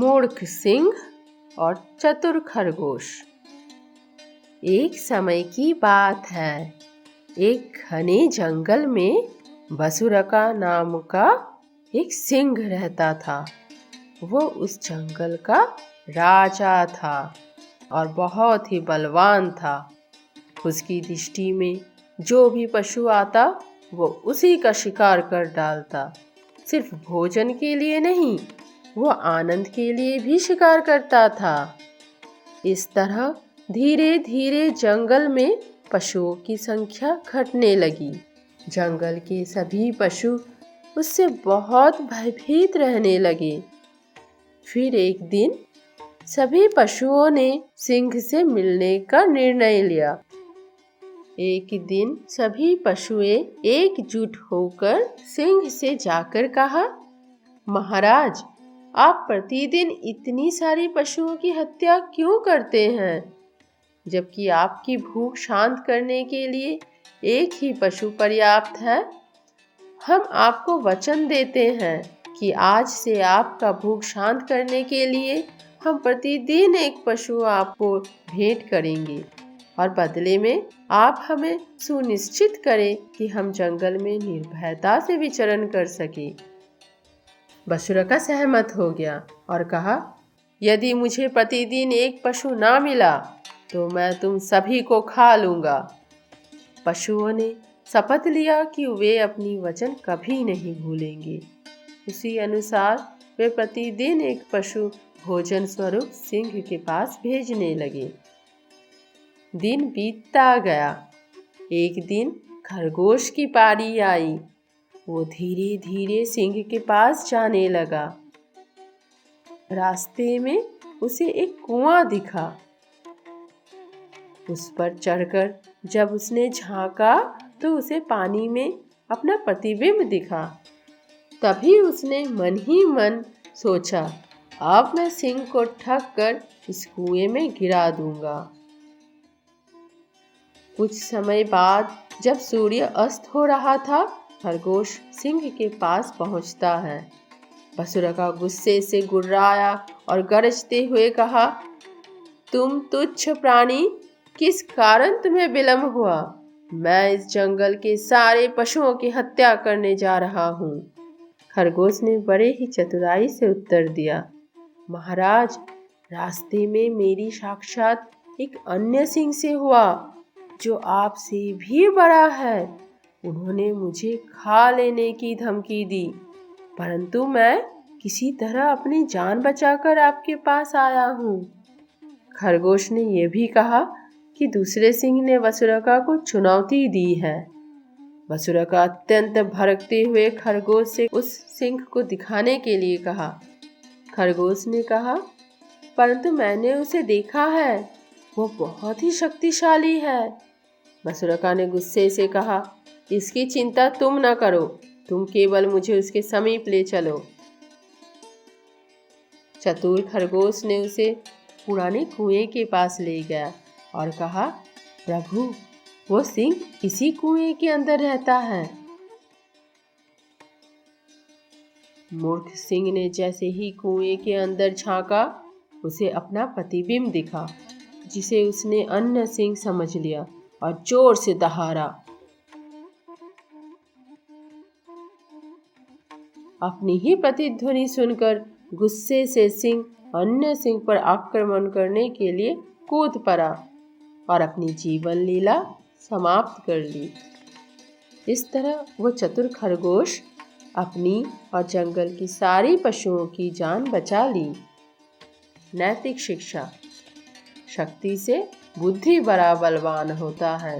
मूर्ख सिंह और चतुर खरगोश। एक समय की बात है। एक घने जंगल में बसुरका नाम का एक सिंह रहता था। वो उस जंगल का राजा था और बहुत ही बलवान था। उसकी दृष्टि में जो भी पशु आता वो उसी का शिकार कर डालता। सिर्फ भोजन के लिए नहीं, वो आनंद के लिए भी शिकार करता था। इस तरह धीरे धीरे जंगल में पशुओं की संख्या घटने लगी। जंगल के सभी पशु उससे बहुत भयभीत रहने लगे। फिर एक दिन सभी पशुओं ने सिंह से मिलने का निर्णय लिया। एक दिन सभी पशुएं एकजुट होकर सिंह से जाकर कहा, महाराज, आप प्रतिदिन इतनी सारी पशुओं की हत्या क्यों करते हैं, जबकि आपकी भूख शांत करने के लिए एक ही पशु पर्याप्त है। हम आपको वचन देते हैं कि आज से आपका भूख शांत करने के लिए हम प्रतिदिन एक पशु आपको भेंट करेंगे और बदले में आप हमें सुनिश्चित करें कि हम जंगल में निर्भयता से विचरण कर सकें। बसुरका सहमत हो गया और कहा, यदि मुझे प्रतिदिन एक पशु ना मिला तो मैं तुम सभी को खा लूंगा। पशुओं ने शपथ लिया कि वे अपनी वचन कभी नहीं भूलेंगे। उसी अनुसार वे प्रतिदिन एक पशु भोजन स्वरूप सिंह के पास भेजने लगे। दिन बीतता गया। एक दिन खरगोश की पारी आई। वो धीरे धीरे सिंह के पास जाने लगा। रास्ते में उसे एक कुआं दिखा। उस पर चढ़कर जब उसने झांका तो उसे पानी में अपना प्रतिबिंब दिखा। तभी उसने मन ही मन सोचा, अब मैं सिंह को ठग कर इस कुएं में गिरा दूंगा। कुछ समय बाद जब सूर्य अस्त हो रहा था, खरगोश सिंह के पास पहुंचता है। बसुरका गुस्से से गुर्राया और गरजते हुए कहा, तुम तुच्छ प्राणी, किस कारण तुम्हें विलंब हुआ? मैं इस जंगल के सारे पशुओं की हत्या करने जा रहा हूँ। खरगोश ने बड़े ही चतुराई से उत्तर दिया, महाराज, रास्ते में मेरी साक्षात एक अन्य सिंह से हुआ जो आपसे भी बड़ा है। उन्होंने मुझे खा लेने की धमकी दी, परंतु मैं किसी तरह अपनी जान बचाकर आपके पास आया हूँ। खरगोश ने यह भी कहा कि दूसरे सिंह ने बसुरका को चुनौती दी है। बसुरका अत्यंत भड़कते हुए खरगोश से उस सिंह को दिखाने के लिए कहा। खरगोश ने कहा, परंतु मैंने उसे देखा है, वो बहुत ही शक्तिशाली है। बसुरका ने गुस्से से कहा, इसकी चिंता तुम न करो, तुम केवल मुझे उसके समीप ले चलो। चतुर खरगोश ने उसे पुराने कुएं के पास ले गया और कहा, प्रभु, वो सिंह इसी कुएं के अंदर रहता है। मूर्ख सिंह ने जैसे ही कुएं के अंदर झांका, उसे अपना प्रतिबिंब दिखा, जिसे उसने अन्य सिंह समझ लिया और जोर से दहाड़ा। अपनी ही प्रतिध्वनि सुनकर गुस्से से सिंह अन्य सिंह पर आक्रमण करने के लिए कूद पड़ा और अपनी जीवन लीला समाप्त कर ली। इस तरह वो चतुर खरगोश अपनी और जंगल की सारी पशुओं की जान बचा ली। नैतिक शिक्षा, शक्ति से बुद्धि बड़ा बलवान होता है।